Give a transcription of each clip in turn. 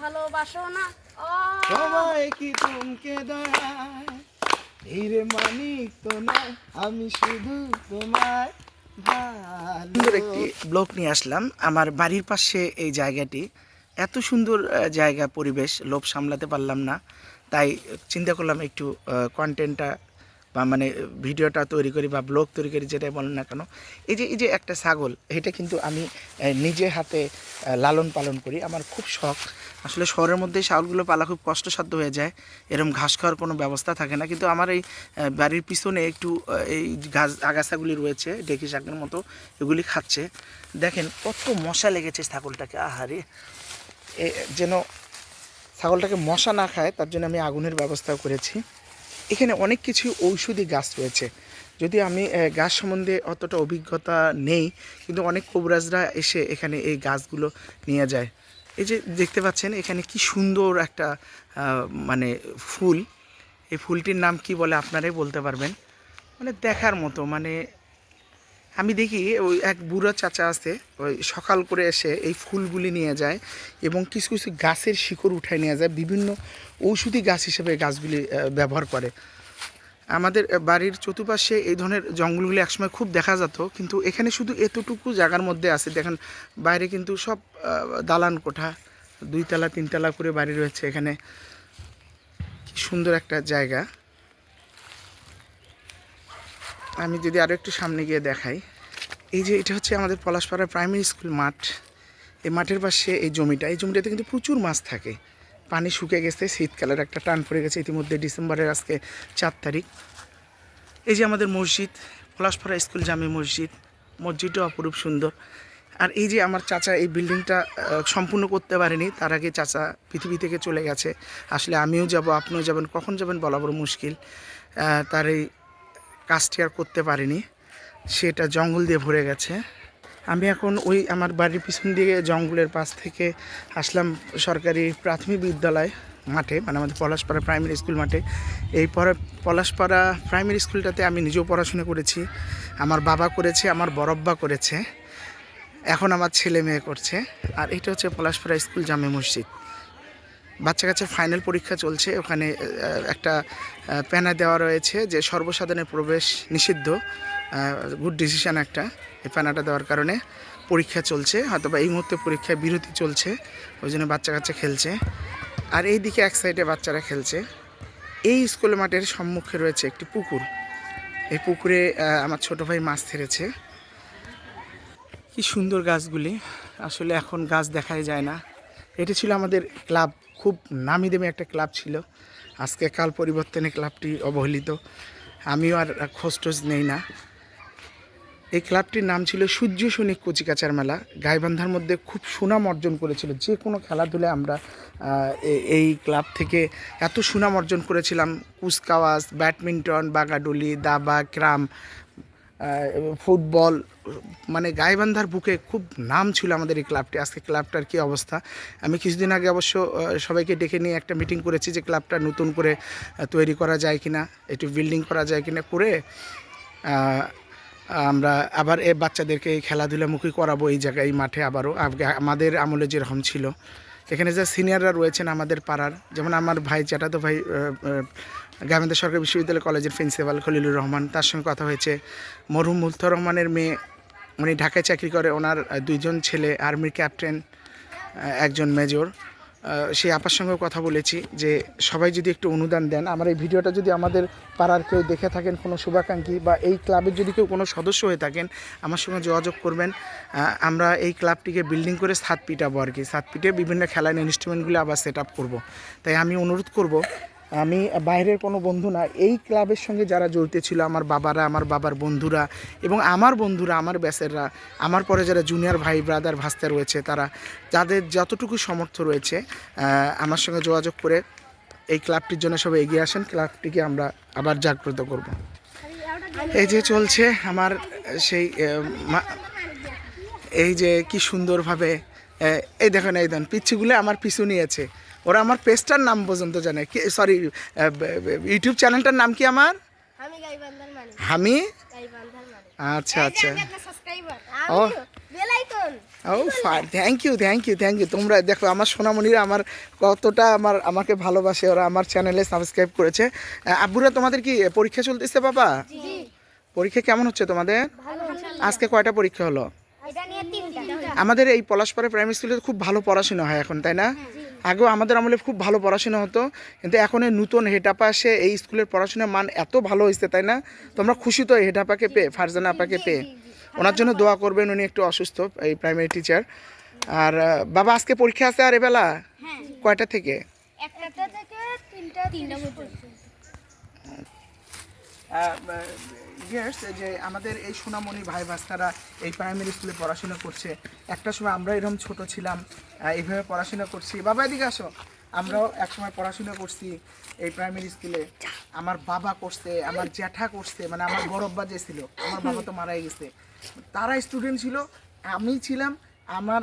ভালোবাসো না সবাই কি তোমাকে দয়ায় হিরে মানিক তো না আমি শুধু তোমায় সুন্দর একটি ব্লগ নিয়ে আসলাম। আমার বাড়ির পাশে এই জায়গাটি এত সুন্দর জায়গা, পরিবেশ, লোভ সামলাতে পারলাম না, তাই চিন্তা করলাম একটু কন্টেন্টটা বা মানে ভিডিওটা তৈরি করি বা ব্লগ তৈরি করি, যেটাই বলেন না কেন। এই যে একটা ছাগল, এটা কিন্তু আমি নিজে হাতে লালন পালন করি। আমার খুব শখ। আসলে শহরের মধ্যে ছাগলগুলো পালা খুব কষ্টসাধ্য হয়ে যায়, এরকম ঘাস খাওয়ার কোনো ব্যবস্থা থাকে না। কিন্তু আমার এই বাড়ির পিছনে একটু এই আগাছাগুলি রয়েছে, ডেকি শাকের মতো, এগুলি খাচ্ছে। দেখেন কত মশা লেগেছে ছাগলটাকে, আহারে। যেন ছাগলটাকে মশা না খায় তার জন্য আমি আগুনের ব্যবস্থাও করেছি। এখানে অনেক কিছু ঔষধি গাছ রয়েছে। যদি আমি গাছ সম্বন্ধে অতটা অভিজ্ঞতা নেই, কিন্তু অনেক কবিরাজরা এসে এখানে এই গাছগুলো নিয়ে যায়। এই যে দেখতে পাচ্ছেন এখানে কি সুন্দর একটা মানে ফুল, এই ফুলটির নাম কি বলে আপনারাই বলতে পারবেন। মানে দেখার মতো, মানে আমি দেখি ওই এক বুড়ো চাচা আছে, ওই সকাল করে এসে এই ফুলগুলি নিয়ে যায় এবং কিছু কিছু গাছের শিকড় উঠায় নিয়ে যায়, বিভিন্ন ঔষধি গাছ হিসেবে গাছগুলি ব্যবহার করে। আমাদের বাড়ির চতুর্পাশে এই ধরনের জঙ্গলগুলি একসময় খুব দেখা যেত, কিন্তু এখানে শুধু এতটুকু জায়গার মধ্যে আছে। দেখেন বাইরে কিন্তু সব দালান কোঠা, 2 তলা 3 তলা করে বাড়ি রয়েছে। এখানে কি সুন্দর একটা জায়গা। আমি যদি আরও একটু সামনে গিয়ে দেখাই, এই যে এটা হচ্ছে আমাদের পলাশপাড়া প্রাইমারি স্কুল মাঠ। এই মাঠের পাশে এই জমিটাতে কিন্তু প্রচুর মাছ থাকে। পানি শুকিয়ে গেছে, শীতকালের একটা টান পড়ে গেছে ইতিমধ্যে। ডিসেম্বরের আজকে 4 তারিখ। এই যে আমাদের মসজিদ, পলাশপাড়া স্কুল জামে মসজিদ, মসজিদটা অপরূপ সুন্দর। আর এই যে আমার চাচা এই বিল্ডিংটা সম্পূর্ণ করতে পারেনি, তার আগে চাচা পৃথিবী থেকে চলে গেছে। আসলে আমিও যাব, আপনিও যাবেন, কখন যাবেন বলা বড় মুশকিল। তার এই কাজটি আর করতে পারিনি, সেটা জঙ্গল দিয়ে ভরে গেছে। আমি এখন ওই আমার বাড়ির পিছন দিকে জঙ্গলের পাশ থেকে আসলাম সরকারি প্রাথমিক বিদ্যালয় মাঠে, মানে আমাদের পলাশপাড়া প্রাইমারি স্কুল মাঠে। এই পলাশপাড়া প্রাইমারি স্কুলটাতে আমি নিজেও পড়াশোনা করেছি, আমার বাবা করেছে, আমার বড়ব্বা করেছে, এখন আমার ছেলে মেয়ে করছে। আর এটা হচ্ছে পলাশপাড়া স্কুল জামে মসজিদ। বাচ্চা কাচ্চার ফাইনাল পরীক্ষা চলছে, ওখানে একটা প্যানা দেওয়া রয়েছে যে সর্বসাধারণের প্রবেশ নিষিদ্ধ। গুড ডিসিশান একটা, এই প্যানাটা দেওয়ার কারণে পরীক্ষা চলছে, হয়তো বা এই মুহূর্তে পরীক্ষায় বিরতি চলছে, ওই জন্য বাচ্চা কাচ্চা খেলছে। আর এই দিকে এক সাইডে বাচ্চারা খেলছে। এই স্কুল মাঠের সম্মুখে রয়েছে একটি পুকুর। এই পুকুরে আমার ছোটো ভাই মাছ ছেড়েছে। কি সুন্দর গাছগুলি, আসলে এখন গাছ দেখাই যায় না। এটি ছিল আমাদের ক্লাব, খুব নামি দামি একটা ক্লাব ছিল। আজকে কাল পরিবর্তনে ক্লাবটি অবহেলিত, আমিও আর খোঁজ টোজ নেই না। এই ক্লাবটির নাম ছিল সূর্য সৈনিক কচিকাচার মেলা। গাইবান্ধার মধ্যে খুব সুনাম অর্জন করেছিল, যে কোনো খেলাধুলায় আমরা এই ক্লাব থেকে এত সুনাম অর্জন করেছিলাম। কুচকাওয়াজ, ব্যাডমিন্টন, বাগাডুলি, দাবা, ক্রাম, ফুটবল, মানে গাইবান্ধার বুকে খুব নাম ছিল আমাদের এই ক্লাবটি। আজকে ক্লাবটার কী অবস্থা, আমি কিছুদিন আগে অবশ্য সবাইকে ডেকে নিয়ে একটা মিটিং করেছি যে ক্লাবটা নতুন করে তৈরি করা যায় কিনা, একটু বিল্ডিং করা যায় কিনা করে আমরা আবার বাচ্চাদেরকে এই খেলাধুলামুখী করাবো এই জায়গায়, এই মাঠে আবারও আমাদের আমলে যেরকম ছিল। এখানে যা সিনিয়ররা রয়েছেন আমাদের পাড়ার, যেমন আমার ভাই, জ্যাঠাতো ভাই, গাইবান্ধা সরকারি বিশ্ববিদ্যালয় কলেজের প্রিন্সিপাল খলিলুর রহমান, তার সঙ্গে কথা হয়েছে। মরহুম মুলতার রহমানের মেয়ে, উনি ঢাকায় চাকরি করে, ওনার 2জন ছেলে, আর্মির ক্যাপ্টেন, একজন মেজর। সেই আপার সঙ্গেও কথা বলেছি যে সবাই যদি একটু অনুদান দেন, আমার এই ভিডিওটা যদি আমাদের পাড়ার কেউ দেখে থাকেন, কোনো শুভাকাঙ্ক্ষী বা এই ক্লাবের যদি কেউ কোনো সদস্য হয়ে থাকেন, আমার সঙ্গে যোগাযোগ করবেন। আমরা এই ক্লাবটিকে বিল্ডিং করে ছাদ পিটাবো আর কি, ছাদ পিটে বিভিন্ন খেলার ইনস্ট্রুমেন্টগুলো আবার সেট আপ করবো। তাই আমি অনুরোধ করব, আমি বাইরের কোনো বন্ধু না, এই ক্লাবের সঙ্গে যারা জড়িত ছিল, আমার বাবারা, আমার বাবার বন্ধুরা এবং আমার বন্ধুরা, আমার ব্যাচেররা, আমার পরে যারা জুনিয়র ভাই ব্রাদার ভাস্তা রয়েছে, তারা যাদের যতটুকু সামর্থ্য রয়েছে আমার সঙ্গে যোগাযোগ করে এই ক্লাবটির জন্য সবাই এগিয়ে আসেন। ক্লাবটিকে আমরা আবার জাগ্রত করব। এই যে চলছে আমার সেই এই যে কি সুন্দরভাবে, এই দেখেন পিচ্ছিগুলো আমার পিছু নিয়েছে, ওরা আমার পেজটার নাম পর্যন্ত জানে, সরি ইউটিউব চ্যানেলটার নাম কি আমার, আমি, আচ্ছা আচ্ছা, ও ও fine, thank you thank you thank you. তোমরা দেখো আমার সোনামণিরা আমাকে কতটা আমাকে ভালোবাসে, ওরা আমার চ্যানেলে সাবস্ক্রাইব করেছে। আব্বুরা তোমাদের কি পরীক্ষা চলতেছে বাবা? পরীক্ষা কেমন হচ্ছে তোমাদের? আজকে কয়টা পরীক্ষা হলো? আমাদের এই পলাশপাড়া প্রাইমারি স্কুলে খুব ভালো পড়াশোনা হয় এখন, তাই না? আগেও আমাদের আমলে খুব ভালো পড়াশোনা হতো, কিন্তু এখন এই নতুন হেডাপা আসে, এই স্কুলের পড়াশোনার মান এত ভালো হয়েছে, তাই না? তোমরা খুশি তো এই হেডাপাকে পেয়ে, ফারজানা আপাকে পেয়ে? ওনার জন্য দোয়া করবেন, উনি একটু অসুস্থ, এই প্রাইমারি টিচার। আর বাবা আজকে পরীক্ষা আছে আর এবেলা কয়টা থেকে? যে আমাদের এই সোনামণি ভাই ভাস্তারা এই প্রাইমারি স্কুলে পড়াশোনা করছে। একটা সময় আমরা এরকম ছোট ছিলাম, এইভাবে পড়াশোনা করছি। বাবা এদিকে আসো, আমরাও একসময় পড়াশোনা করছি এই প্রাইমারি স্কুলে। আমার বাবা করছে, আমার জ্যাঠা করছে, মানে আমার বড় আব্বা যে ছিল, আমার বাবা তো মারাই গেছে, তারা স্টুডেন্ট ছিল, আমি ছিলাম, আমার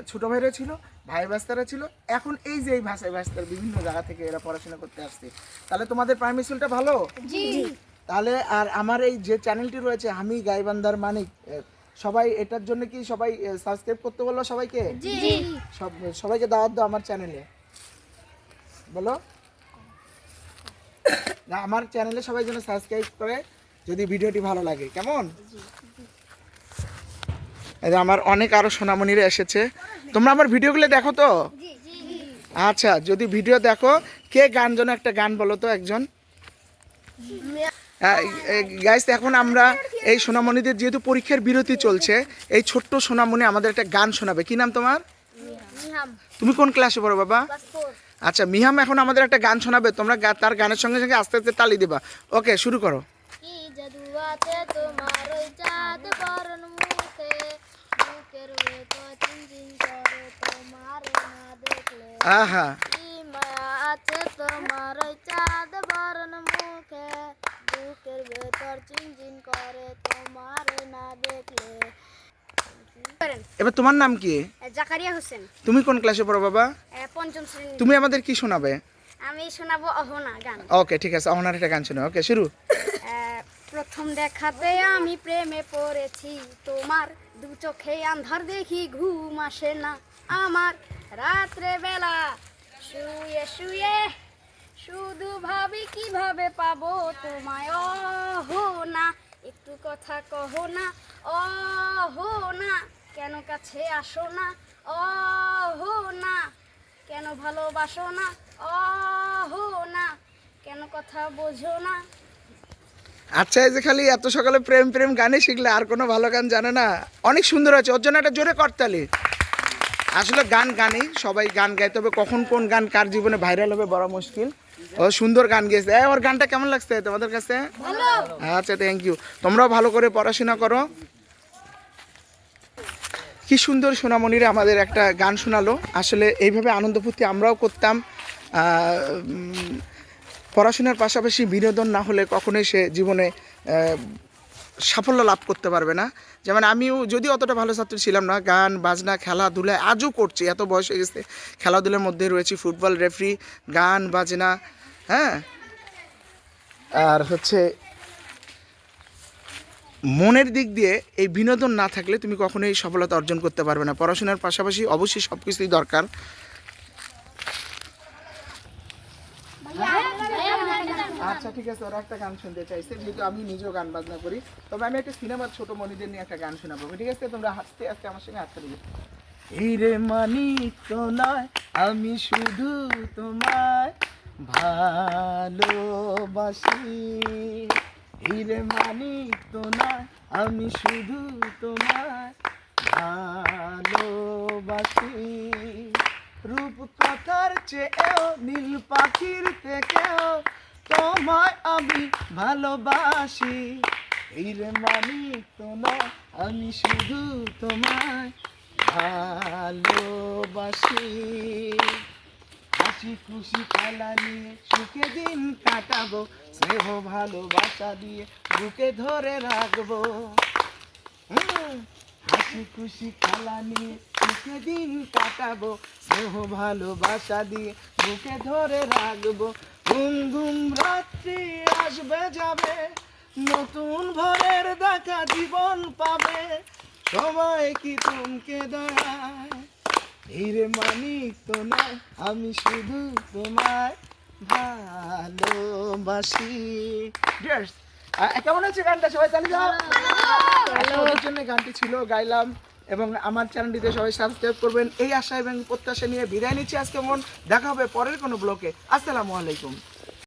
ছোট ভাইরা ছিল, ভাই ভাস্তারা ছিল। এখন এই যে এই ভাষায় ভাস্তার বিভিন্ন জায়গা থেকে এরা পড়াশোনা করতে আসছে। তাহলে তোমাদের প্রাইমারি স্কুলটা ভালো। তাহলে আর আমার এই যে চ্যানেলটি রয়েছে আমি গাইবান্ধার মানিক, সবাই এটার জন্য কি সবাই সাবস্ক্রাইব করতে বললো সবাইকে? সবাইকে দাওয়াত দাও আমার চ্যানেলে, বলো না আমার চ্যানেলে সবাই যেন সাবস্ক্রাইব করে যদি ভিডিওটি ভালো লাগে, কেমন? আমার অনেক আরো সোনামণিরা এসেছে। তোমরা আমার ভিডিওগুলো দেখো তো? আচ্ছা, যদি ভিডিও দেখো, কে গান যেন একটা গান বলো তো একজন। গাইস, এখন আমরা এই সোনামণিদের যেহেতু পরীক্ষার বিরতি চলছে, এই ছোট্ট সোনামণি আমাদের একটা গান শোনাবে। কি নাম তোমার? তুমি কোন ক্লাসে পড়ো বাবা? আচ্ছা, মিহাম এখন আমাদের একটা গান শোনাবে, তোমরা তার গানের সঙ্গে সঙ্গে আস্তে আস্তে তালি দিবা। ওকে, শুরু করো। আহা, আছে তোমার ওই চাঁদ বরণ মুখে, বুকের ভেতর চিনচিন করে তোমার না দেখলে। এবার তোমার নাম কি? জাকারিয়া হোসেন। তুমি কোন ক্লাসে পড়ো বাবা? পঞ্চম শ্রেণী। তুমি আমাদের কি শোনাবে? আমি শোনাবো অহনা গান। ওকে, ঠিক আছে, অহনার একটা গান শোনাও। ওকে, শুরু। প্রথম দেখাতে আমি প্রেমে পড়েছি তোমার, দু চোখে আন্ধার দেখি ঘুম আসে না আমার, রাত্রে বেলা শুয়ে শুয়ে শুধু ভাবি কিভাবে পাবো তোমায়। ওহো না, একটু কথা কহো না, ওহো না, কেন কাছে আসো না, ওহো না, কেন ভালোবাসো না, ওহো না, কেন কথা বোঝো না। আচ্ছা, এই যে খালি এত সকালে প্রেম প্রেম গানে শিখলে, আর কোনো ভালো গান জানে না? অনেক সুন্দর আছে, ওর জন্য একটা জোরে করতালি। আসলে গান গানি, সবাই গান গায়, তবে কখন কোন গান কার জীবনে ভাইরাল হবে বড় মুশকিল। ও সুন্দর গান গেয়েছে। ওর গানটা কেমন লাগছে তোমাদের কাছে? আচ্ছা, থ্যাংক ইউ। তোমরাও ভালো করে পড়াশোনা করো। কি সুন্দর সোনামণিরা আমাদের একটা গান শোনালো। আসলে এইভাবে আনন্দ ফুর্তি আমরাও করতাম। পড়াশোনার পাশাপাশি বিনোদন না হলে কখনোই সে জীবনে সাফল্য লাভ করতে পারবে না। যেমন আমিও যদি অতটা ভালো ছাত্র ছিলাম না, গান বাজনা খেলাধুলা আজও করছি, এত বয়স হয়ে গেছে, খেলাধুলার মধ্যে রয়েছি, ফুটবল রেফারি, গান বাজনা, হ্যাঁ। আর হচ্ছে মনের দিক দিয়ে এই বিনোদন না থাকলে তুমি কখনোই সফলতা অর্জন করতে পারবে না। পড়াশোনার পাশাপাশি অবশ্যই সব কিছুই দরকার। আচ্ছা, ঠিক আছে, ওরা একটা গান শুনতে চাইছে, যেহেতু আমি নিজেও গান বাজনা করি, তবে আমি একটা সিনেমার ছোট মনিদের নিয়ে একটা গান শোনাবো। ঠিক আছে, তোমরা হাসতে হাসতে আমার সঙ্গে হাততে দিবে। এই রে মানিক তো নয়, আমি শুধু তোমায় ভালোবাসি, এই রে মানিক তো নয়, আমি শুধু তোমায় ভালোবাসি, রূপ কথার চেয়েও নীল পাখির থেকেও তোমায় আমি ভালোবাসি, এই রে মানিক তো নয়, আমি শুধু তোমায় ভালোবাসি, হাসি খুশি খেলা নিয়ে সুখে দিন কাটাবো, স্নেহ ভালোবাসা দিয়ে বুকে ধরে রাখবো, হাসি খুশি খেলা নিয়ে সুখে দিন কাটাবো, স্নেহ ভালোবাসা দিয়ে বুকে ধরে রাখবো, ঘুম ঘুম রাত্রি আসবে যাবে, নতুন ভোরের দেখা জীবন পাবে, তোমায় কি তুমকে দাঁড়ায় এই রে মানিক তো নয় আমি শুধু তোমায় ভালোবাসি। Dears, কেমন হচ্ছে গানটা? সবাই তালি দাও। আপনাদের জন্য গানটি ছিল, গাইলাম। এবং আমার চ্যানেলটিতে সবাই সাবস্ক্রাইব করবেন এই আশা এবং প্রত্যাশা নিয়ে বিদায় নিচ্ছি আজকে। দেখা হবে পরের কোনো ব্লকে। আসসালামু আলাইকুম।